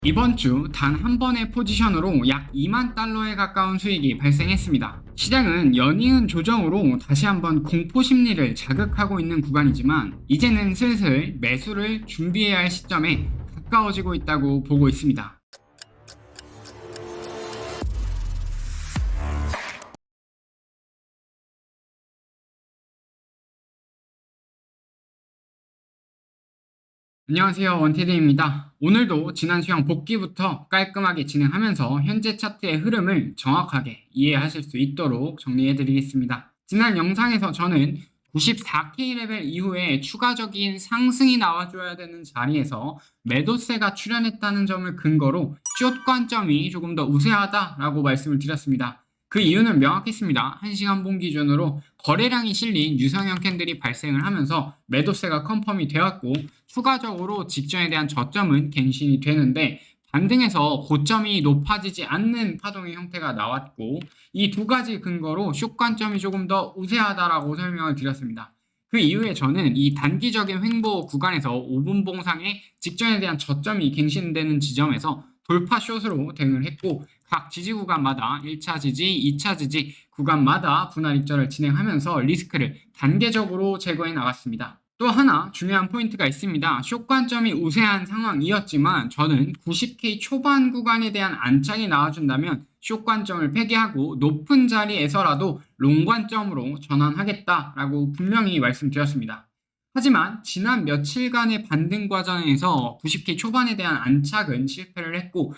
이번 주 단 한 번의 포지션으로 약 2만 달러에 가까운 수익이 발생했습니다. 시장은 연이은 조정으로 다시 한번 공포 심리를 자극하고 있는 구간이지만 이제는 슬슬 매수를 준비해야 할 시점에 가까워지고 있다고 보고 있습니다. 안녕하세요, 원테드입니다. 오늘도 지난 시황 복귀부터 깔끔하게 진행하면서 현재 차트의 흐름을 정확하게 이해하실 수 있도록 정리해 드리겠습니다. 지난 영상에서 저는 94K 레벨 이후에 추가적인 상승이 나와줘야 되는 자리에서 매도세가 출현했다는 점을 근거로 숏 관점이 조금 더 우세하다라고 말씀을 드렸습니다. 그 이유는 명확했습니다. 1시간 본 기준으로 거래량이 실린 유성형 캔들이 발생을 하면서 매도세가 컨펌이 되었고 추가적으로 직전에 대한 저점은 갱신이 되는데 반등해서 고점이 높아지지 않는 파동의 형태가 나왔고 이 두 가지 근거로 숏 관점이 조금 더 우세하다라고 설명을 드렸습니다. 그 이후에 저는 이 단기적인 횡보 구간에서 5분 봉상의 직전에 대한 저점이 갱신되는 지점에서 돌파 숏으로 대응을 했고 각 지지 구간마다 1차 지지, 2차 지지 구간마다 분할 익절을 진행하면서 리스크를 단계적으로 제거해 나갔습니다. 또 하나 중요한 포인트가 있습니다. 숏 관점이 우세한 상황이었지만 저는 90K 초반 구간에 대한 안착이 나와준다면 숏 관점을 폐기하고 높은 자리에서라도 롱 관점으로 전환하겠다라고 분명히 말씀드렸습니다. 하지만 지난 며칠간의 반등 과정에서 90K 초반에 대한 안착은 실패를 했고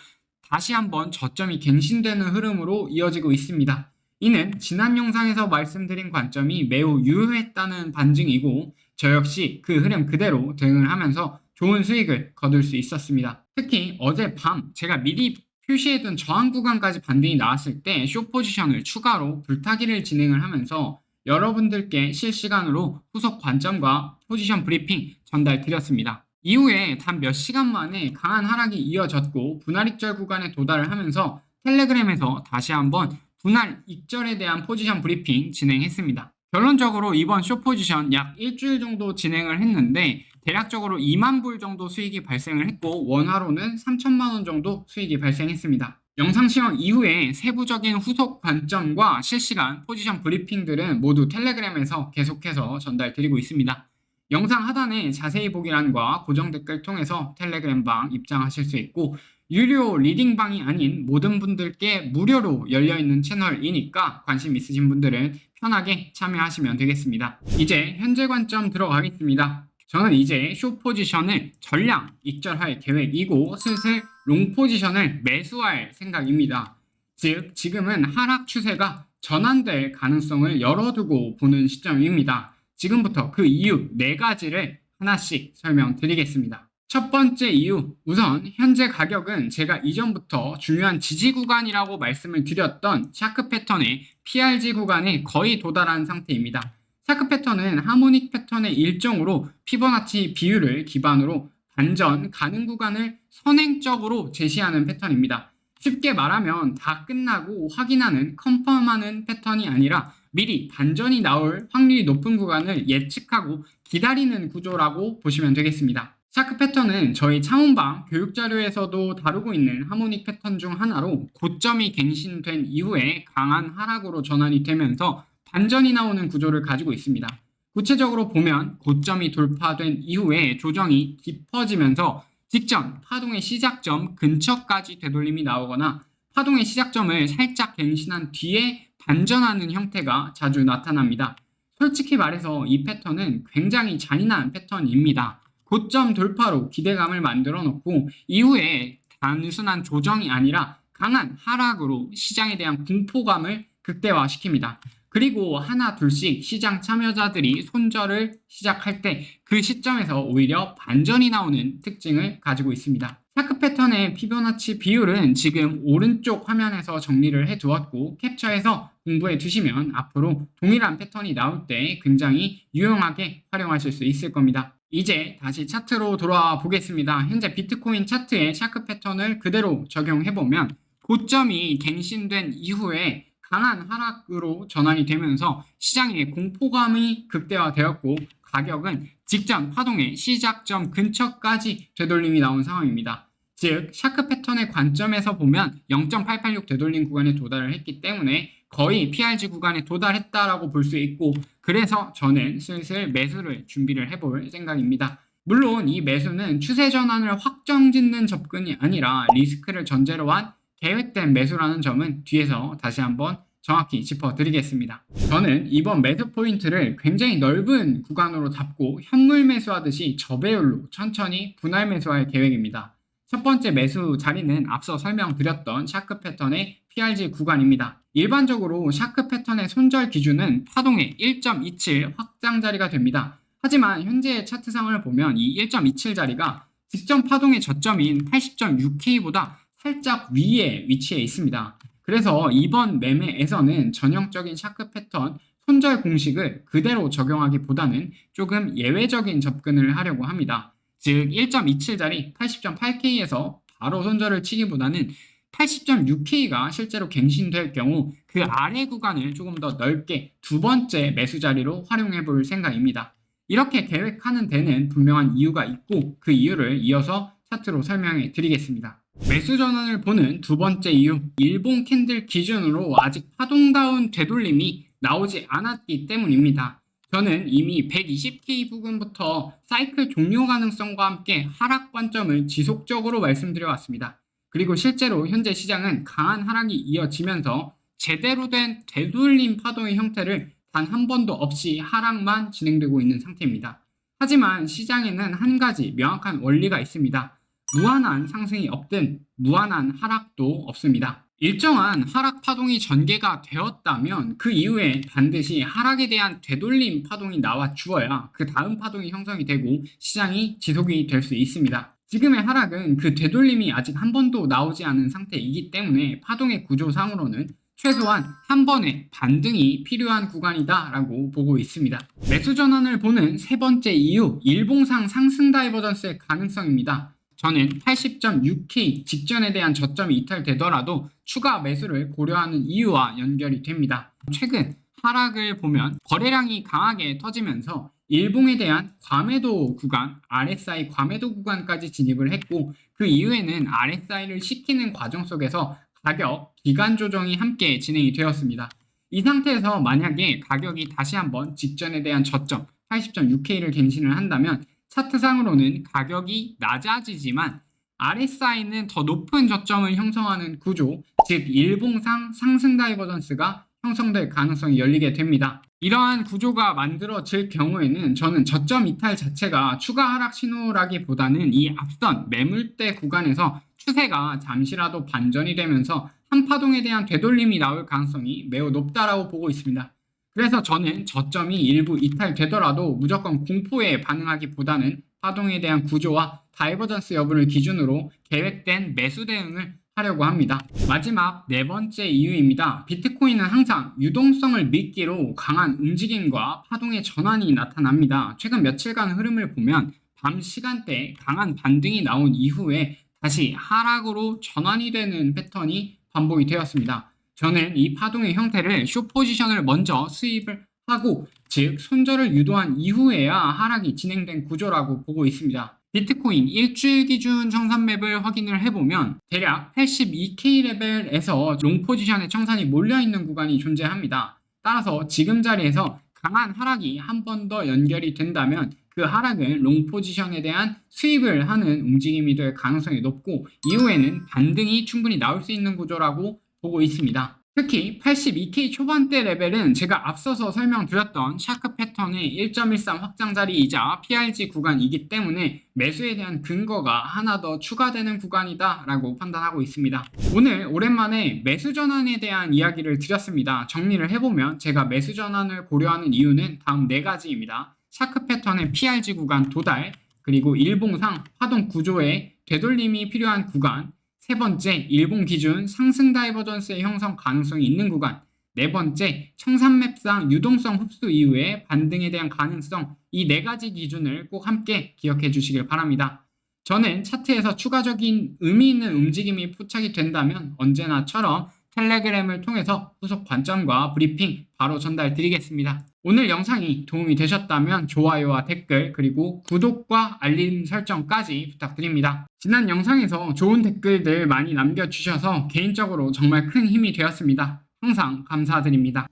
다시 한번 저점이 갱신되는 흐름으로 이어지고 있습니다. 이는 지난 영상에서 말씀드린 관점이 매우 유효했다는 반증이고 저 역시 그 흐름 그대로 대응을 하면서 좋은 수익을 거둘 수 있었습니다. 특히 어젯밤 제가 미리 표시해둔 저항 구간까지 반등이 나왔을 때 숏 포지션을 추가로 불타기를 진행을 하면서 여러분들께 실시간으로 후속 관점과 포지션 브리핑 전달 드렸습니다. 이후에 단 몇 시간 만에 강한 하락이 이어졌고 분할 익절 구간에 도달을 하면서 텔레그램에서 다시 한번 분할 익절에 대한 포지션 브리핑 진행했습니다. 결론적으로 이번 숏 포지션 약 일주일 정도 진행을 했는데 대략적으로 2만 불 정도 수익이 발생을 했고 원화로는 3천만 원 정도 수익이 발생했습니다. 영상 시황 이후에 세부적인 후속 관점과 실시간 포지션 브리핑들은 모두 텔레그램에서 계속해서 전달드리고 있습니다. 영상 하단에 자세히 보기란과 고정 댓글 통해서 텔레그램 방 입장하실 수 있고 유료 리딩방이 아닌 모든 분들께 무료로 열려있는 채널이니까 관심 있으신 분들은 편하게 참여하시면 되겠습니다. 이제 현재 관점 들어가겠습니다. 저는 이제 숏 포지션을 전량 익절할 계획이고 슬슬 롱 포지션을 매수할 생각입니다. 즉 지금은 하락 추세가 전환될 가능성을 열어두고 보는 시점입니다. 지금부터 그 이유 4가지를 하나씩 설명드리겠습니다. 첫 번째 이유, 우선 현재 가격은 제가 이전부터 중요한 지지 구간이라고 말씀을 드렸던 샤크 패턴의 PRG 구간에 거의 도달한 상태입니다. 샤크 패턴은 하모닉 패턴의 일종으로 피보나치 비율을 기반으로 반전 가능 구간을 선행적으로 제시하는 패턴입니다. 쉽게 말하면 다 끝나고 확인하는 컨펌하는 패턴이 아니라 미리 반전이 나올 확률이 높은 구간을 예측하고 기다리는 구조라고 보시면 되겠습니다. 샤크 패턴은 저희 창원방 교육자료에서도 다루고 있는 하모닉 패턴 중 하나로 고점이 갱신된 이후에 강한 하락으로 전환이 되면서 반전이 나오는 구조를 가지고 있습니다. 구체적으로 보면 고점이 돌파된 이후에 조정이 깊어지면서 직전 파동의 시작점 근처까지 되돌림이 나오거나 파동의 시작점을 살짝 갱신한 뒤에 반전하는 형태가 자주 나타납니다. 솔직히 말해서 이 패턴은 굉장히 잔인한 패턴입니다. 고점 돌파로 기대감을 만들어 놓고 이후에 단순한 조정이 아니라 강한 하락으로 시장에 대한 공포감을 극대화시킵니다. 그리고 하나 둘씩 시장 참여자들이 손절을 시작할 때 그 시점에서 오히려 반전이 나오는 특징을 가지고 있습니다. 샤크 패턴의 피보나치 비율은 지금 오른쪽 화면에서 정리를 해두었고 캡처해서 공부해 두시면 앞으로 동일한 패턴이 나올 때 굉장히 유용하게 활용하실 수 있을 겁니다. 이제 다시 차트로 돌아와 보겠습니다. 현재 비트코인 차트의 샤크 패턴을 그대로 적용해보면 고점이 갱신된 이후에 강한 하락으로 전환이 되면서 시장의 공포감이 극대화되었고 가격은 직전 파동의 시작점 근처까지 되돌림이 나온 상황입니다. 즉 샤크 패턴의 관점에서 보면 0.886 되돌림 구간에 도달을 했기 때문에 거의 PRG 구간에 도달했다라고 볼 수 있고, 그래서 저는 슬슬 매수를 준비를 해볼 생각입니다. 물론 이 매수는 추세 전환을 확정짓는 접근이 아니라 리스크를 전제로 한 계획된 매수라는 점은 뒤에서 다시 한번 정확히 짚어드리겠습니다. 저는 이번 매수 포인트를 굉장히 넓은 구간으로 잡고 현물 매수하듯이 저배율로 천천히 분할 매수할 계획입니다. 첫 번째 매수 자리는 앞서 설명드렸던 샤크 패턴의 PRG 구간입니다. 일반적으로 샤크 패턴의 손절 기준은 파동의 1.27 확장 자리가 됩니다. 하지만 현재의 차트상을 보면 이 1.27 자리가 직전 파동의 저점인 80.6K보다 살짝 위에 위치해 있습니다. 그래서 이번 매매에서는 전형적인 샤크 패턴 손절 공식을 그대로 적용하기보다는 조금 예외적인 접근을 하려고 합니다. 즉 1.27 자리 80.8K에서 바로 손절을 치기보다는 80.6K가 실제로 갱신될 경우 그 아래 구간을 조금 더 넓게 두 번째 매수 자리로 활용해 볼 생각입니다. 이렇게 계획하는 데는 분명한 이유가 있고 그 이유를 이어서 차트로 설명해 드리겠습니다. 매수 전환을 보는 두 번째 이유, 일봉 캔들 기준으로 아직 파동다운 되돌림이 나오지 않았기 때문입니다. 저는 이미 120K 부근부터 사이클 종료 가능성과 함께 하락 관점을 지속적으로 말씀드려 왔습니다. 그리고 실제로 현재 시장은 강한 하락이 이어지면서 제대로 된 되돌림 파동의 형태를 단 한 번도 없이 하락만 진행되고 있는 상태입니다. 하지만 시장에는 한 가지 명확한 원리가 있습니다. 무한한 상승이 없든 무한한 하락도 없습니다. 일정한 하락 파동이 전개가 되었다면 그 이후에 반드시 하락에 대한 되돌림 파동이 나와 주어야 그 다음 파동이 형성이 되고 시장이 지속이 될 수 있습니다. 지금의 하락은 그 되돌림이 아직 한 번도 나오지 않은 상태이기 때문에 파동의 구조상으로는 최소한 한 번의 반등이 필요한 구간이다 라고 보고 있습니다. 매수 전환을 보는 세 번째 이유, 일봉상 상승 다이버전스의 가능성입니다. 저는 80.6K 직전에 대한 저점이 이탈되더라도 추가 매수를 고려하는 이유와 연결이 됩니다. 최근 하락을 보면 거래량이 강하게 터지면서 일봉에 대한 과매도 구간, RSI 과매도 구간까지 진입을 했고 그 이후에는 RSI를 시키는 과정 속에서 가격, 기간 조정이 함께 진행이 되었습니다. 이 상태에서 만약에 가격이 다시 한번 직전에 대한 저점 80.6K를 갱신을 한다면 차트상으로는 가격이 낮아지지만 RSI는 더 높은 저점을 형성하는 구조, 즉 일봉상 상승 다이버전스가 형성될 가능성이 열리게 됩니다. 이러한 구조가 만들어질 경우에는 저는 저점 이탈 자체가 추가 하락 신호라기보다는 이 앞선 매물대 구간에서 추세가 잠시라도 반전이 되면서 한 파동에 대한 되돌림이 나올 가능성이 매우 높다라고 보고 있습니다. 그래서 저는 저점이 일부 이탈되더라도 무조건 공포에 반응하기보다는 파동에 대한 구조와 다이버전스 여부를 기준으로 계획된 매수 대응을 하려고 합니다. 마지막 네 번째 이유입니다. 비트코인은 항상 유동성을 미끼로 강한 움직임과 파동의 전환이 나타납니다. 최근 며칠간 흐름을 보면 밤 시간대에 강한 반등이 나온 이후에 다시 하락으로 전환이 되는 패턴이 반복이 되었습니다. 저는 이 파동의 형태를 숏 포지션을 먼저 수입을 하고 즉 손절을 유도한 이후에야 하락이 진행된 구조라고 보고 있습니다. 비트코인 일주일 기준 청산맵을 확인을 해보면 대략 82K 레벨에서 롱 포지션의 청산이 몰려있는 구간이 존재합니다. 따라서 지금 자리에서 강한 하락이 한 번 더 연결이 된다면 그 하락은 롱 포지션에 대한 수입을 하는 움직임이 될 가능성이 높고 이후에는 반등이 충분히 나올 수 있는 구조라고 보고 있습니다. 특히 82K 초반대 레벨은 제가 앞서서 설명드렸던 샤크 패턴의 1.13 확장 자리이자 PRG 구간이기 때문에 매수에 대한 근거가 하나 더 추가되는 구간이다 라고 판단하고 있습니다. 오늘 오랜만에 매수 전환에 대한 이야기를 드렸습니다. 정리를 해보면 제가 매수 전환을 고려하는 이유는 다음 네 가지입니다. 샤크 패턴의 PRG 구간 도달, 그리고 일봉상 파동 구조에 되돌림이 필요한 구간, 세 번째, 일봉 기준 상승 다이버전스의 형성 가능성이 있는 구간, 네 번째, 청산맵상 유동성 흡수 이후에 반등에 대한 가능성, 이 네 가지 기준을 꼭 함께 기억해 주시길 바랍니다. 저는 차트에서 추가적인 의미 있는 움직임이 포착이 된다면 언제나처럼 텔레그램을 통해서 후속 관점과 브리핑 바로 전달 드리겠습니다. 오늘 영상이 도움이 되셨다면 좋아요와 댓글 그리고 구독과 알림 설정까지 부탁드립니다. 지난 영상에서 좋은 댓글들 많이 남겨주셔서 개인적으로 정말 큰 힘이 되었습니다. 항상 감사드립니다.